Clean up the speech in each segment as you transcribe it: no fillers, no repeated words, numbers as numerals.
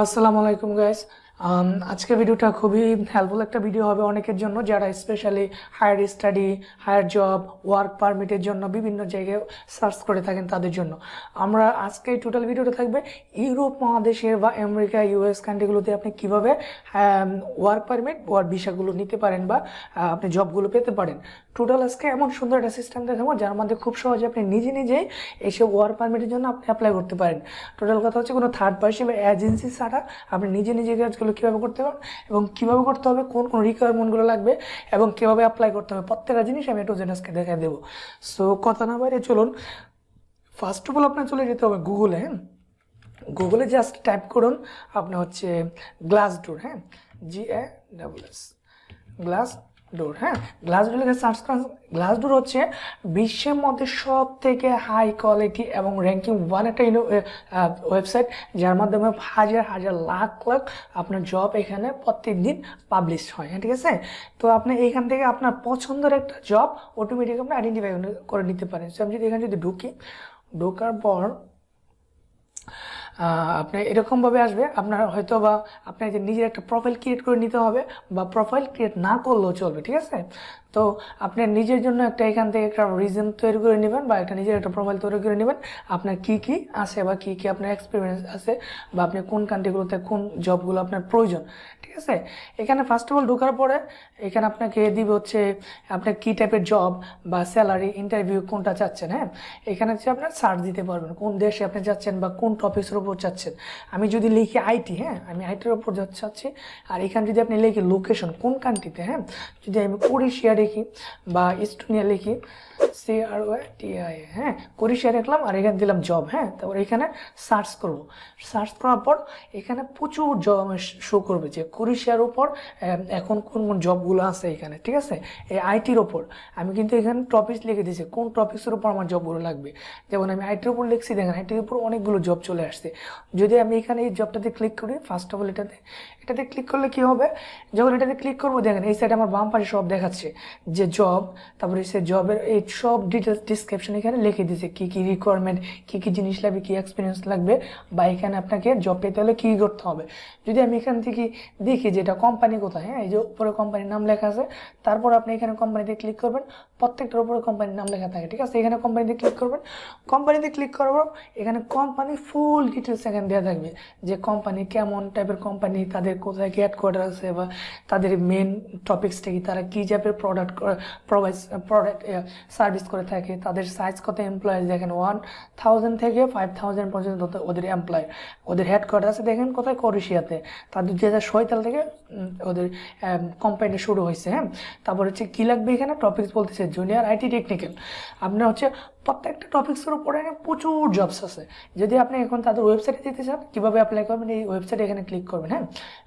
আসসালামু আলাইকুম গাইস। আজকের ভিডিওটা খুবই হেল্পফুল একটা ভিডিও হবে অনেকের জন্য যারা specially higher study, higher job, work পারমিটের জন্য বিভিন্ন জায়গায় সার্চ করে থাকেন তাদের জন্য। আমরা আজকে টোটাল ভিডিওটা থাকবে ইউরোপ মহাদেশের বা আমেরিকা ইউএস কান্ট্রিগুলোতে আপনি কিভাবে ওয়ার্ক পারমিট ওয়ার্ক ভিসাগুলো নিতে পারেন বা আপনি জবগুলো পেতে পারেন। টোটাল আজকে এমন সুন্দর একটা সিস্টেম দেখাবো যার মধ্যে খুব সহজে আপনি নিজেই এইসব ওয়ার্ক পারমিটের জন্য আপনি অ্যাপ্লাই করতে পারেন। টোটাল কথা হচ্ছে কোনো থার্ড পার্টি বা এজেন্সি ছাড়া আপনি নিজে কাজগুলো কীভাবে করতে পারেন এবং কীভাবে করতে হবে, কোন কোন রিকোয়ারমেন্টগুলো লাগবে এবং কীভাবে অ্যাপ্লাই করতে হবে, প্রত্যেকটা জিনিস আমি একটু জেনাসকে দেখাই দেবো। সো কথা না বাইরে চলুন, ফার্স্ট অফ অল আপনার চলে যেতে হবে গুগলে। গুগলে জাস্ট টাইপ করুন আপনি হচ্ছে গ্লাসডোর, GLASS গ্লাসডোর। গ্লাসডোর লিখে সার্চ করেন। গ্লাসডোর হচ্ছে বিশ্বের মধ্যে সব থেকে হাই কোয়ালিটি এবং র্যাঙ্কিং ওয়ান একটা ওয়েবসাইট, যার মাধ্যমে হাজার লাখ আপনার জব এখানে প্রত্যেক দিন পাবলিশ হয়। ঠিক আছে, তো আপনি এইখান থেকে আপনার পছন্দের একটা জব অটোমেটিক আপনি আইডেন্টিফাই করে নিতে পারেন। আমি যদি এখানে যদি ঢোকার পর আপনি এরকমভাবে আসবে, আপনার হয়তো বা আপনার যে নিজের একটা প্রোফাইল ক্রিয়েট করে নিতে হবে বা প্রোফাইল ক্রিয়েট না করলেও চলবে। ঠিক আছে, তো আপনি নিজের জন্য একটা এখান থেকে একটা রিজন তৈরি করে নেবেন বা একটা নিজের একটা প্রোফাইল তৈরি করে নেবেন, আপনার কি আছে বা কি আপনার এক্সপিরিয়েন্স আছে বা আপনি কোন কান্ট্রিগুলোতে কোন জবগুলো আপনার প্রয়োজন। ঠিক আছে, এখানে ফার্স্ট অফ অল ঢোকার পরে এখানে আপনাকে দিবে হচ্ছে আপনার কী টাইপের জব বা স্যালারি, ইন্টারভিউ কোনটা চাচ্ছেন। এখানে হচ্ছে আপনার সার্চ দিতে পারবেন কোন দেশে আপনি যাচ্ছেন বা কোন টপিক্সের উপর চাচ্ছেন। আমি যদি লিখি আইটি, আমি আইটির উপর চাচ্ছি, আর এখানে যদি আপনি লিখি লোকেশন কোন কান্ট্রিতে, যদি আমি কোরিশিয়া লিখি বা ইস্টোনিয়া লিখি CROTIA, কোরিশিয়া লিখলাম আর এখানে দিলাম জব। তারপর এখানে সার্চ করব। সার্চ করার পর এখানে প্রচুর জব আমার শো করবে যে কোরিশিয়ার উপর এখন কোন কোন জবগুলো আছে এখানে। ঠিক আছে, এই আইটির ওপর আমি কিন্তু এখানে টপিক্স লিখে দিয়েছি কোন টপিক্সের উপর আমার জবগুলো লাগবে। যেমন আমি আইটির উপর লিখছি, দেখেন আইটির উপর অনেকগুলো জব চলে আসছে। যদি আমি এখানে এই জবটাতে ক্লিক করি, ফার্স্ট অফ অল এটাতে ক্লিক করলে কি হবে, যখন এটাতে ক্লিক করবো দেখেন এই সাইডে আমার বাম পাশে সব দেখাচ্ছে যে জব, তারপরে সে জবের এই সব ডিটেলস ডিসক্রিপশন এখানে লিখে দিয়েছে কি রিকোয়ারমেন্ট, কি জিনিস লাগবে, কি এক্সপিরিয়েন্স লাগবে বা এখানে আপনাকে জব পেতে হলে কী করতে হবে। যদি আমি এখান থেকে দেখি যে এটা কোম্পানি কোথায়, এই যে উপরে কোম্পানির নাম লেখা আছে, তারপর আপনি এখানে কোম্পানিতে ক্লিক করবেন, প্রত্যেকটার উপরে কোম্পানির নাম লেখা থাকে। ঠিক আছে, এখানে কোম্পানিতে ক্লিক করবেন। কোম্পানিতে ক্লিক করার পর এখানে কোম্পানি ফুল ডিটেলস এখানে দেওয়া থাকবে যে কোম্পানি কেমন টাইপের কোম্পানি, তাদের কোথায় কি হেডকোয়ার্টার আছে বা তাদের মেন টপিক্সটা কি, তারা কী টাইপের প্রোডাক্ট সার্ভিস করে থাকে, তাদের সাইজ কত, এমপ্লয়িজ দেখেন 1000 থেকে 5000 পর্যন্ত ওদের এমপ্লয়, ওদের হেডকোয়ার্টার আছে দেখেন কোথায়, কোরিশিয়াতে। তাদের 2006 সাল থেকে ওদের কোম্পানিটা শুরু হয়েছে। তারপর হচ্ছে কী লাগবে, এখানে টপিক্স বলতেছে জুনিয়র আইটি টেকনিক্যাল। আপনার হচ্ছে প্রত্যেকটা টপিক্সের উপরে প্রচুর জবস আছে। যদি আপনি এখন তাদের ওয়েবসাইটে যেতে চান, কীভাবে অ্যাপ্লাই করবেন, এই ওয়েবসাইটে এখানে ক্লিক করবেন।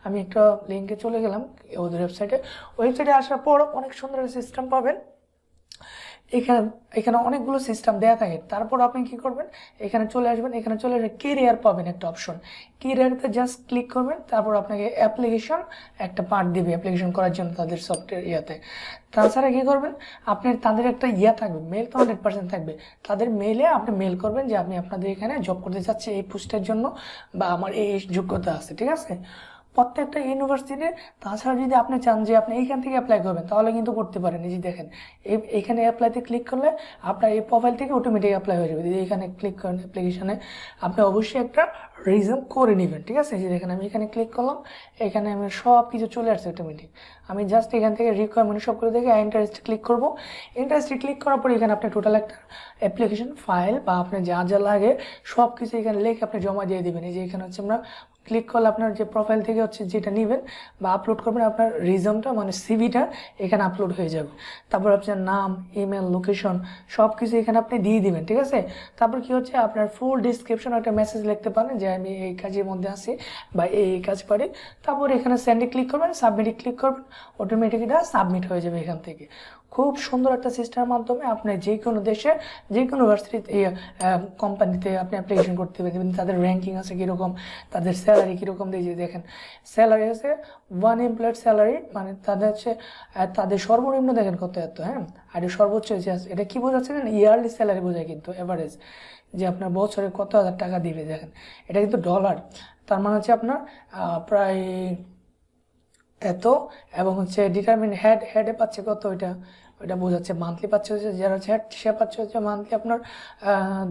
আমি একটা লিঙ্কে চলে গেলাম ওদের ওয়েবসাইটে আসার পর অনেক সুন্দর সিস্টেম পাবেন। এখানে অনেকগুলো সিস্টেম দেওয়া থাকে। তারপর আপনি কি করবেন, এখানে চলে আসবেন, এখানে চলে আসবে কেরিয়ার পাবেন একটা অপশন, কেরিয়ারতে জাস্ট ক্লিক করবেন। তারপর আপনাকে অ্যাপ্লিকেশন একটা পার্ট দিবে অ্যাপ্লিকেশন করার জন্য তাদের সফটওয়্যার তাছাড়া কী করবেন, তাদের একটা থাকবে, মেল তো 100% থাকবে। তাদের মেলে আপনি মেল করবেন যে আমি আপনাদের এখানে জব করতে চাচ্ছি এই পোস্টের জন্য বা আমার এই যোগ্যতা আছে। ঠিক আছে, প্রত্যেকটা ইউনিভার্সিটির। তাছাড়া যদি আপনি চান যে আপনি এইখান থেকে অ্যাপ্লাই করবেন তাহলে কিন্তু করতে পারেন। এই যে দেখেন এইখানে অ্যাপ্লাইতে ক্লিক করলে আপনার এই প্রোফাইল থেকে অটোমেটিক অ্যাপ্লাই হয়ে যাবে। যদি এখানে ক্লিক করেন অ্যাপ্লিকেশনে, আপনি অবশ্যই একটা রিজন করে নেবেন। ঠিক আছে, যে দেখেন আমি এখানে ক্লিক করলাম, এখানে আমি সব কিছু চলে আসছে অটোমেটিক। আমি জাস্ট এখান থেকে রিকোয়ারমেন্ট সব করে দেখে ইন্টারেস্ট ক্লিক করবো। ইন্টারেস্টে ক্লিক করার পর এখানে আপনি টোটাল একটা অ্যাপ্লিকেশন ফাইল বা আপনার যা লাগে সব কিছু এখানে লিখে আপনি জমা দিয়ে দেবেন। এই যে এখানে হচ্ছে আমরা ক্লিক করলে আপনার যে প্রোফাইল থেকে হচ্ছে যেটা নেবেন বা আপলোড করবেন, আপনার রিজনটা মানে সিভিটা এখানে আপলোড হয়ে যাবে। তারপর আপনার নাম, ইমেল, লোকেশন সব কিছু এখানে আপনি দিয়ে দিবেন। ঠিক আছে, তারপর কি হচ্ছে আপনার ফুল ডিসক্রিপশন একটা মেসেজ লিখতে পারেন যে আমি এই কাজের মধ্যে আছি বা এই কাজ পারি। তারপর এখানে সেন্ডে ক্লিক করবেন, সাবমিটে ক্লিক করবেন, অটোমেটিক এটা সাবমিট হয়ে যাবে এখান থেকে। খুব সুন্দর একটা সিস্টেমের মাধ্যমে আপনি যে কোনো দেশে যে কোনো ভার্সিটিতে কোম্পানিতে আপনি অ্যাপ্লিকেশন করতে পারবেন। তাদের র্যাঙ্কিং আছে কীরকম, তাদের স্যালারি কীরকম দিয়ে দেখেন, স্যালারি আছে 1 এমপ্লয়েড স্যালারি, মানে তাদের হচ্ছে তাদের সর্বনিম্ন দেখেন কত এত, হ্যাঁ, আর সর্বোচ্চ হচ্ছে এটা কী বোঝাচ্ছে না, ইয়ারলি স্যালারি বোঝায় কিন্তু অ্যাভারেজ, যে আপনার বছরে কত হাজার টাকা দিবে দেখেন, এটা কিন্তু ডলার, তার মানে হচ্ছে আপনার প্রায় এত, এবং হচ্ছে ডিটারমিন হেডে পাচ্ছে কত, ওইটা বোঝাচ্ছে মান্থলি পাচ্ছে হচ্ছে, যারা হচ্ছে হেড সে পাচ্ছে হচ্ছে মান্থলি আপনার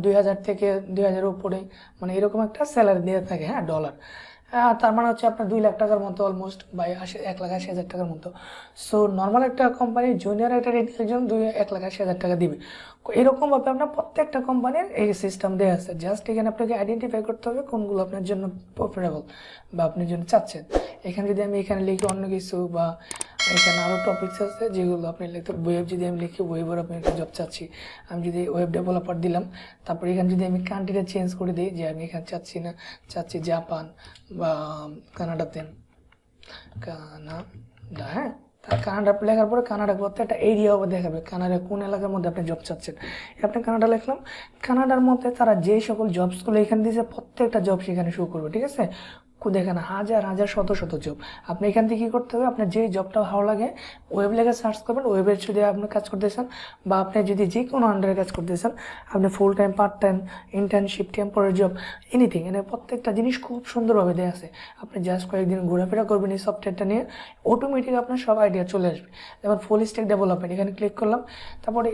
2000 থেকে 2000 উপরে, মানে এরকম একটা স্যালারি দিয়ে থাকে, হ্যাঁ, ডলার। তার মানে হচ্ছে আপনার 2 লাখ টাকার মতো অলমোস্ট, বা 1,80,000 টাকার মতো। সো নর্মাল একটা কোম্পানি জুনিয়র একটা রেটের জন্য 1,80,000 টাকা দিবে। এরকমভাবে আপনার প্রত্যেকটা কোম্পানির এই সিস্টেম দেওয়া আছে, জাস্ট এখানে আপনাকে আইডেন্টিফাই করতে হবে কোনগুলো আপনার জন্য প্রেফারেবল বা আপনার জন্য চাচ্ছেন। এখানে যদি আমি এখানে লিখি অন্য কিছু, বা এখানে আরও টপিকস আছে যেগুলো আপনি লিখতে, ওয়েব যদি আমি লিখি ওয়েবের আপনি একটা জব চাচ্ছি, আমি যদি ওয়েব ডেভেলপার দিলাম, তারপর এখানে যদি আমি কান্ট্রিটা চেঞ্জ করে দিই, যে আমি এখানে চাচ্ছি জাপান বা কানাডাতে, কানাডা, হ্যাঁ, কানাডা লেখার পরে কানাডা করতে একটা এরিয়াও দেখাবে, কানাডা কোন এলাকার মধ্যে আপনি জব চাচ্ছেন। আপনি কানাডা লিখলাম, কানাডার মধ্যে তারা যে সকল জবসগুলো এখানে দিয়েছে প্রত্যেকটা জব সেখানে শো করবে, ঠিক আছে। দেখেন হাজার শত জব। আপনি এখান থেকে কী করতে হবে, আপনার যে জবটা ভালো লাগে ওয়েব লেগে সার্চ করবেন, ওয়েবের যদি আপনি কাজ করতেছেন, বা আপনি যদি যে কোনো আন্ডারে কাজ করতেছেন, আপনি full time, part time, internship, temporary job, anything, এনে প্রত্যেকটা জিনিস খুব সুন্দরভাবে দেওয়া আছে। আপনি জাস্ট কয়েকদিন ঘোরাফেরা করবেন এই সফটওয়্যারটা নিয়ে, অটোমেটিক আপনার সব আইডিয়া চলে আসবে। যেমন ফুল স্ট্যাক ডেভেলপমেন্ট, এখানে ক্লিক করলাম, তারপরে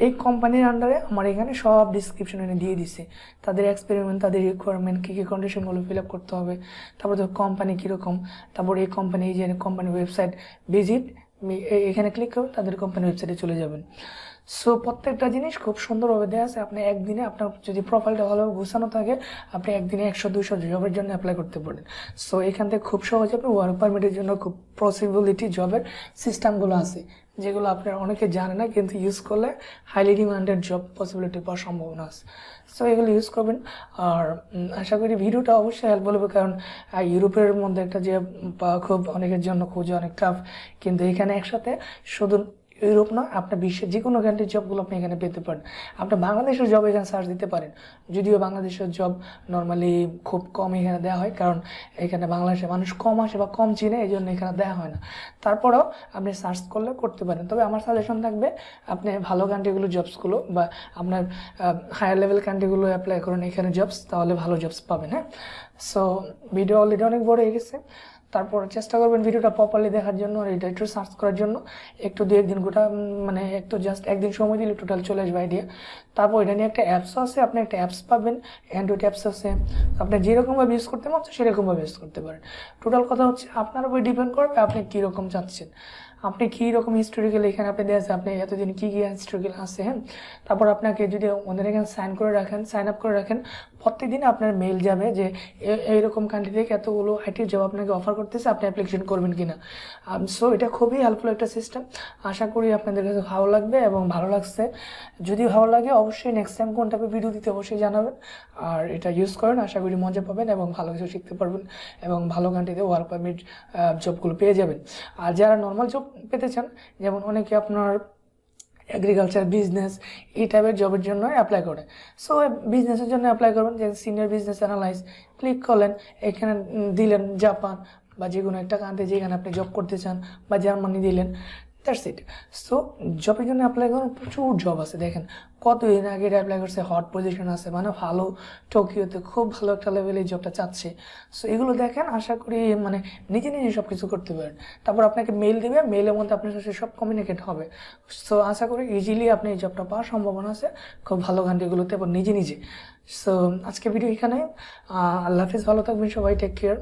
এই কোম্পানির আন্ডারে আমার এখানে সব ডিসক্রিপশন এনে দিয়ে দিছে, তাদের এক্সপেরিমেন্ট, তাদের রিকোয়ারমেন্ট, কী কী কন্ডিশনগুলো ফিল আপ করতে হবে, তারপর তো কোম্পানি কীরকম, তারপর এই কোম্পানি, এই যে কোম্পানির ওয়েবসাইট ভিজিট, এখানে ক্লিক করবেন, তাদের কোম্পানির ওয়েবসাইটে চলে যাবেন। সো প্রত্যেকটা জিনিস খুব সুন্দরভাবে দেওয়া আছে। আপনি একদিনে আপনার যদি প্রোফাইলটা ভালোভাবে গোছানো থাকে, আপনি একদিনে 100-200 জবের জন্য অ্যাপ্লাই করতে পারেন। সো এখান থেকে খুব সহজে আপনি ওয়ার্ক পারমিটের জন্য খুব পসিবিলিটি জবের সিস্টেমগুলো আছে, যেগুলো আপনারা অনেকে জানে না, কিন্তু ইউজ করলে হাইলি ডিমান্ডেড জব পসিবিলিটি পাওয়ার সম্ভাবনা আছে। সো এগুলো ইউজ করবেন। আর আশা করি ভিডিওটা অবশ্যই হেল্প হবে, কারণ ইউরোপের মধ্যে একটা যে খুব অনেকের জন্য খুঁজে অনেক টাফ, কিন্তু এখানে একসাথে শুধু ইউরোপ না, আপনার বিশ্বের যে কোনো কান্ট্রির জবগুলো আপনি এখানে পেতে পারেন। আপনি বাংলাদেশের জব এখানে সার্চ দিতে পারেন, যদিও বাংলাদেশের জব নর্মালি খুব কম এখানে দেওয়া হয়, কারণ এখানে বাংলাদেশে মানুষ কম আসে বা কম চিনে, এই জন্য এখানে দেওয়া হয় না। তারপরেও আপনি সার্চ করলে করতে পারেন। তবে আমার সাজেশন থাকবে, আপনি ভালো কান্ট্রিগুলো জবসগুলো বা আপনার হায়ার লেভেল কান্ট্রিগুলো অ্যাপ্লাই করুন এখানে জবস, তাহলে ভালো জবস পাবেন। হ্যাঁ, সো ভিডিও অলরেডি অনেক বড় হয়ে গেছে, তারপর চেষ্টা করবেন ভিডিওটা প্রপারলি দেখার জন্য, আর এটা একটু সার্চ করার জন্য একটু 2-1 দিন গোটা, মানে একটু জাস্ট একদিন সময় দিলে টোটাল চলে আসবে আইডিয়া। তারপর এটা নিয়ে একটা অ্যাপসও আছে, আপনি একটা অ্যাপস পাবেন, অ্যান্ড্রয়েড অ্যাপস আছে, আপনি যেরকমভাবে ইউজ করতে পারছেন সেরকমভাবে ইউজ করতে পারেন। টোটাল কথা হচ্ছে আপনার উপর ডিপেন্ড করবে আপনি কীরকম চাচ্ছেন, আপনি কী রকম হিস্টোরিক্যাল এখানে আপনি দেওয়া আছে, আপনি এতদিন কী হিস্টোরিক্যাল আছে। হ্যাঁ, তারপর আপনাকে যদি ওদের এখানে সাইন আপ করে রাখেন, প্রত্যেকদিন আপনার মেইল যাবে যে এইরকম কান্ট্রি থেকে এতগুলো আইটি জব আপনাকে অফার করতেছে, আপনি অ্যাপ্লিকেশন করবেন কিনা। সো এটা খুবই হেল্পফুল একটা সিস্টেম, আশা করি আপনাদের কাছে ভালো লাগবে এবং ভালো লাগছে। যদি ভালো লাগে অবশ্যই নেক্সট টাইম কোন টাইপের ভিডিও দিতে অবশ্যই জানাবেন, আর এটা ইউজ করেন, আশা করি মজা পাবেন এবং ভালো কিছু শিখতে পারবেন এবং ভালো কান্ট্রিতে ওয়ার্ক পারমিট জবগুলো পেয়ে যাবেন। আর যারা নর্মাল জব পেতে চান, যেমন অনেকে আপনার এগ্রিকালচার, বিজনেস, এই টাইপের জবের জন্য অ্যাপ্লাই করে, সো বিজনেসের জন্য অ্যাপ্লাই করবেন, যে সিনিয়র বিজনেস অ্যানালাইস্ট ক্লিক করলেন, এখানে দিলেন জাপান বা যে কোনো একটা কান্ট্রি যেখানে আপনি জব করতে চান, বা জার্মানি দিলেন, দ্যাটস ইট। সো জবের জন্য অ্যাপ্লাই করুন, প্রচুর জব আছে। দেখেন কতদিন আগে অ্যাপ্লাই করছে, হট পজিশন আছে, মানে ভালো টোকিওতে খুব ভালো একটা লেভেলে জবটা চাচ্ছে। সো এগুলো দেখেন, আশা করি মানে নিজে সব কিছু করতে পারেন। তারপর আপনাকে মেল দেবে, মেলের মধ্যে আপনার সাথে সব কমিউনিকেট হবে। সো আশা করি ইজিলি আপনি এই জবটা পাওয়ার সম্ভাবনা আছে খুব ভালো কান্ট্রিগুলোতে এবং নিজে। সো আজকে ভিডিও এখানে, আল্লাহ হাফিজ, ভালো থাকবেন সবাই, টেক কেয়ার।